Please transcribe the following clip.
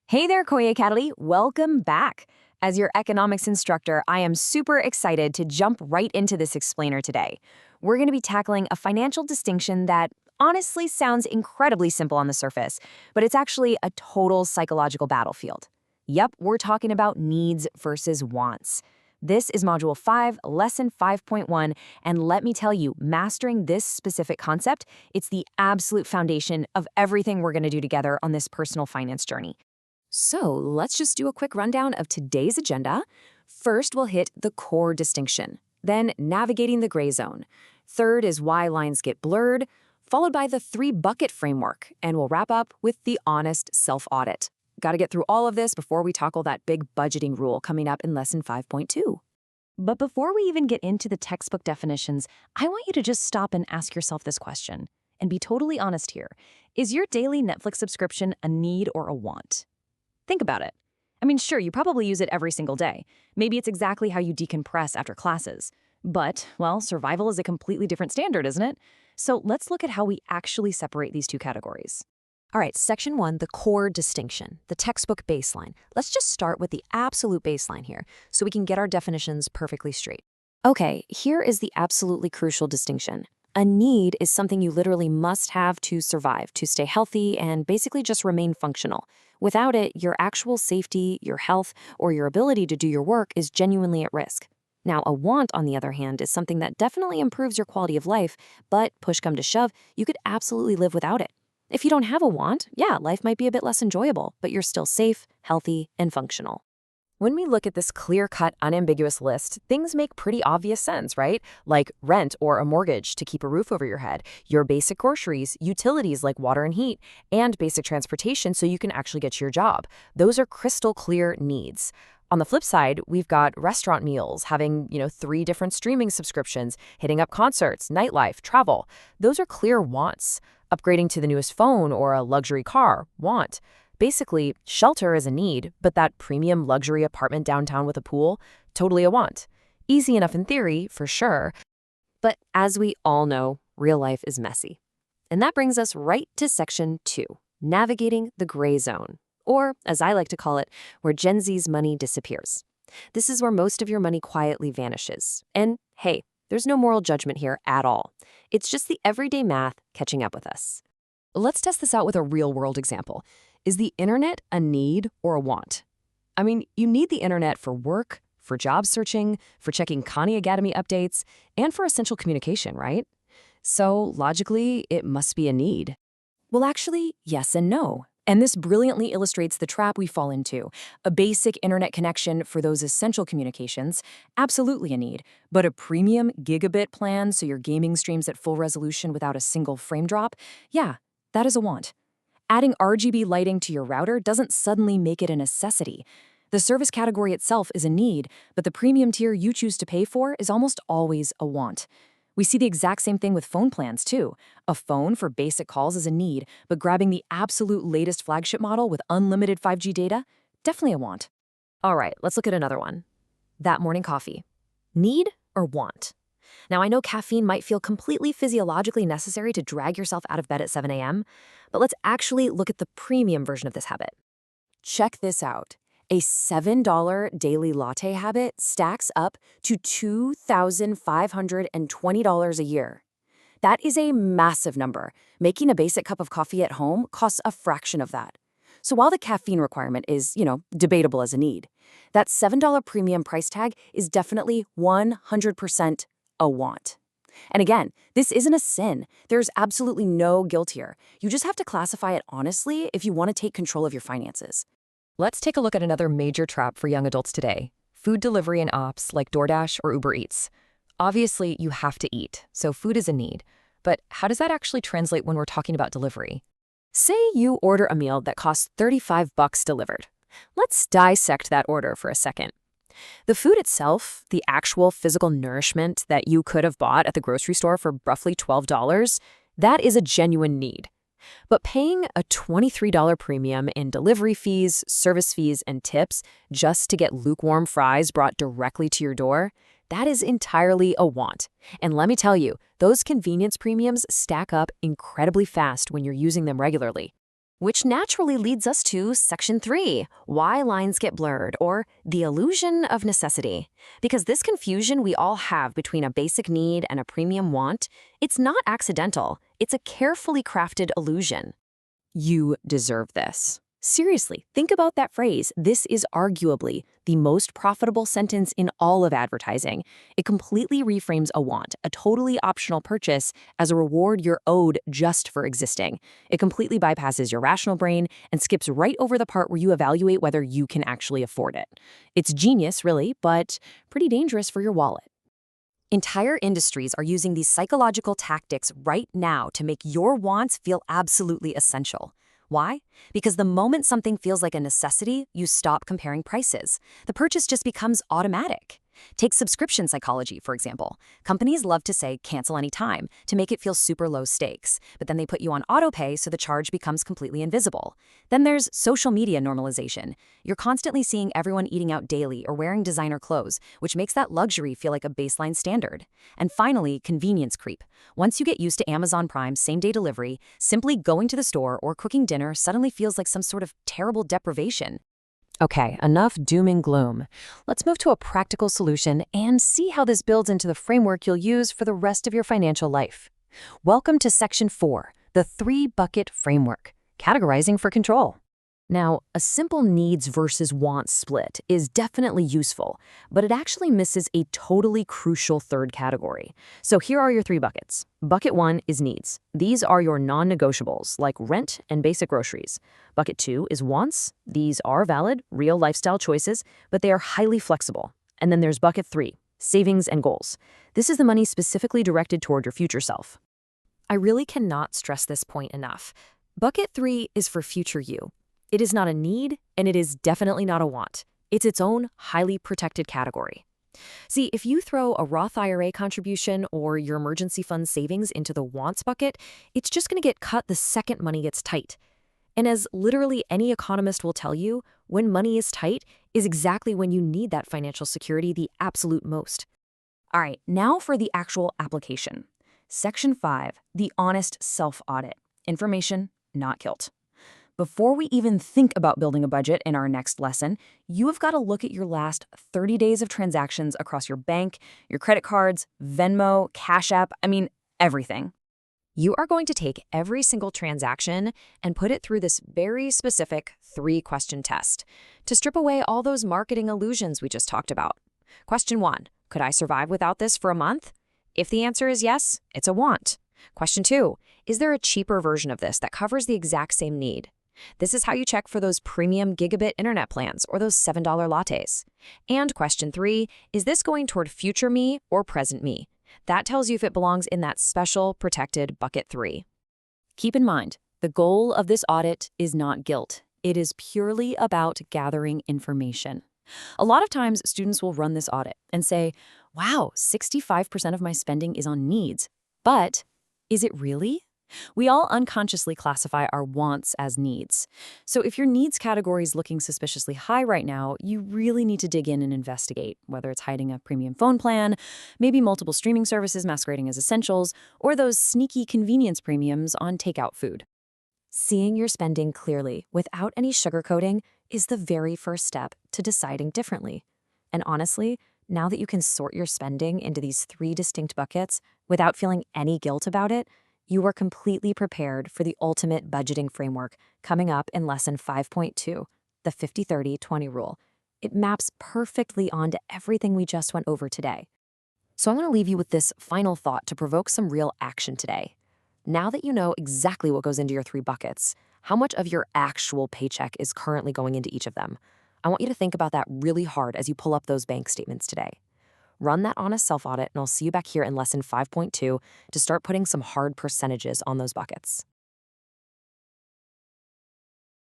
Hey there, Koya Academy. Welcome back. As your economics instructor, I am super excited to jump right into this explainer today. We're going to be tackling a financial distinction that honestly sounds incredibly simple on the surface, but it's actually a total psychological battlefield. Yep, we're talking about needs versus wants. This is Module 5, Lesson 5.1, and let me tell you, mastering this specific concept, it's the absolute foundation of everything we're going to do together on this personal finance journey. So let's just do a quick rundown of today's agenda. First, we'll hit the core distinction, then navigating the gray zone. Third is why lines get blurred, followed by the 3-bucket framework, and we'll wrap up with the honest self-audit. Got to get through all of this before we tackle that big budgeting rule coming up in Lesson 5.2. But before we even get into the textbook definitions, I want you to just stop and ask yourself this question, and be totally honest here. Is your daily Netflix subscription a need or a want? Think about it. I mean, sure, you probably use it every single day. Maybe it's exactly how you decompress after classes. But, well, survival is a completely different standard, isn't it? So let's look at how we actually separate these two categories. All right, Section 1, the core distinction, the textbook baseline. Let's just start with the absolute baseline here, so we can get our definitions perfectly straight. Okay, here is the absolutely crucial distinction. A need is something you literally must have to survive, to stay healthy, and basically just remain functional. Without it, your actual safety, your health, or your ability to do your work is genuinely at risk. Now, a want, on the other hand, is something that definitely improves your quality of life, but push come to shove, you could absolutely live without it. If you don't have a want, yeah, life might be a bit less enjoyable, but you're still safe, healthy, and functional. When we look at this clear-cut, unambiguous list, things make pretty obvious sense, right? Like rent or a mortgage to keep a roof over your head, your basic groceries, utilities like water and heat, and basic transportation so you can actually get to your job. Those are crystal clear needs. On the flip side, we've got restaurant meals, having, 3 different streaming subscriptions, hitting up concerts, nightlife, travel. Those are clear wants. Upgrading to the newest phone or a luxury car, want. Basically, shelter is a need, but that premium luxury apartment downtown with a pool, totally a want. Easy enough in theory, for sure. But as we all know, real life is messy. And that brings us right to Section 2, navigating the gray zone, or, as I like to call it, where Gen Z's money disappears. This is where most of your money quietly vanishes. And hey, there's no moral judgment here at all. It's just the everyday math catching up with us. Let's test this out with a real-world example. Is the internet a need or a want? I mean, you need the internet for work, for job searching, for checking Khan Academy updates, and for essential communication, right? So, logically, it must be a need. Well, actually, yes and no. And this brilliantly illustrates the trap we fall into. A basic internet connection for those essential communications, absolutely a need. But a premium gigabit plan so your gaming streams at full resolution without a single frame drop, yeah, that is a want. Adding RGB lighting to your router doesn't suddenly make it a necessity. The service category itself is a need, but the premium tier you choose to pay for is almost always a want. We see the exact same thing with phone plans, too. A phone for basic calls is a need, but grabbing the absolute latest flagship model with unlimited 5G data, definitely a want. All right, let's look at another one. That morning coffee. Need or want? Now, I know caffeine might feel completely physiologically necessary to drag yourself out of bed at 7 a.m., but let's actually look at the premium version of this habit. Check this out. A $7 daily latte habit stacks up to $2,520 a year. That is a massive number. Making a basic cup of coffee at home costs a fraction of that. So while the caffeine requirement is, debatable as a need, that $7 premium price tag is definitely 100% a want. And again, this isn't a sin. There's absolutely no guilt here. You just have to classify it honestly if you want to take control of your finances. Let's take a look at another major trap for young adults today: food delivery and apps like DoorDash or Uber Eats. Obviously, you have to eat, so food is a need. But how does that actually translate when we're talking about delivery? Say you order a meal that costs $35 delivered. Let's dissect that order for a second. The food itself, the actual physical nourishment that you could have bought at the grocery store for roughly $12, that is a genuine need. But paying a $23 premium in delivery fees, service fees, and tips just to get lukewarm fries brought directly to your door, that is entirely a want. And let me tell you, those convenience premiums stack up incredibly fast when you're using them regularly. Which naturally leads us to Section 3, Why Lines Get Blurred, or the illusion of necessity. Because this confusion we all have between a basic need and a premium want, it's not accidental, it's a carefully crafted illusion. You deserve this. Seriously, think about that phrase. This is arguably the most profitable sentence in all of advertising. It completely reframes a want, a totally optional purchase, as a reward you're owed just for existing. It completely bypasses your rational brain and skips right over the part where you evaluate whether you can actually afford it. It's genius, really, but pretty dangerous for your wallet. Entire industries are using these psychological tactics right now to make your wants feel absolutely essential. Why? Because the moment something feels like a necessity, you stop comparing prices. The purchase just becomes automatic. Take subscription psychology, for example. Companies love to say cancel anytime to make it feel super low stakes, but then they put you on autopay so the charge becomes completely invisible. Then there's social media normalization. You're constantly seeing everyone eating out daily or wearing designer clothes, which makes that luxury feel like a baseline standard. And finally, convenience creep. Once you get used to Amazon Prime same-day delivery, simply going to the store or cooking dinner suddenly feels like some sort of terrible deprivation. Okay, enough doom and gloom. Let's move to a practical solution and see how this builds into the framework you'll use for the rest of your financial life. Welcome to Section 4, the 3-bucket framework, categorizing for control. Now, a simple needs versus wants split is definitely useful, but it actually misses a totally crucial third category. So here are your 3 buckets. Bucket 1 is needs. These are your non-negotiables, like rent and basic groceries. Bucket 2 is wants. These are valid, real lifestyle choices, but they are highly flexible. And then there's bucket 3, savings and goals. This is the money specifically directed toward your future self. I really cannot stress this point enough. Bucket 3 is for future you. It is not a need, and it is definitely not a want. It's its own highly protected category. See, if you throw a Roth IRA contribution or your emergency fund savings into the wants bucket, it's just going to get cut the second money gets tight. And as literally any economist will tell you, when money is tight is exactly when you need that financial security the absolute most. All right, now for the actual application. Section 5, the honest self-audit. Information, not guilt. Before we even think about building a budget in our next lesson, you have got to look at your last 30 days of transactions across your bank, your credit cards, Venmo, Cash App, everything. You are going to take every single transaction and put it through this very specific 3-question test to strip away all those marketing illusions we just talked about. Question 1, could I survive without this for a month? If the answer is yes, it's a want. Question 2, is there a cheaper version of this that covers the exact same need? This is how you check for those premium gigabit internet plans or those $7 lattes. And question 3, is this going toward future me or present me? That tells you if it belongs in that special protected bucket 3. Keep in mind, the goal of this audit is not guilt. It is purely about gathering information. A lot of times, students will run this audit and say, wow, 65% of my spending is on needs. But is it really? We all unconsciously classify our wants as needs. So if your needs category is looking suspiciously high right now, you really need to dig in and investigate, whether it's hiding a premium phone plan, maybe multiple streaming services masquerading as essentials, or those sneaky convenience premiums on takeout food. Seeing your spending clearly without any sugarcoating is the very first step to deciding differently. And honestly, now that you can sort your spending into these 3 distinct buckets without feeling any guilt about it, you are completely prepared for the ultimate budgeting framework coming up in Lesson 5.2, the 50-30-20 rule. It maps perfectly onto everything we just went over today. So I want to leave you with this final thought to provoke some real action today. Now that you know exactly what goes into your 3 buckets, how much of your actual paycheck is currently going into each of them? I want you to think about that really hard as you pull up those bank statements today. Run that honest self-audit, and I'll see you back here in Lesson 5.2 to start putting some hard percentages on those buckets.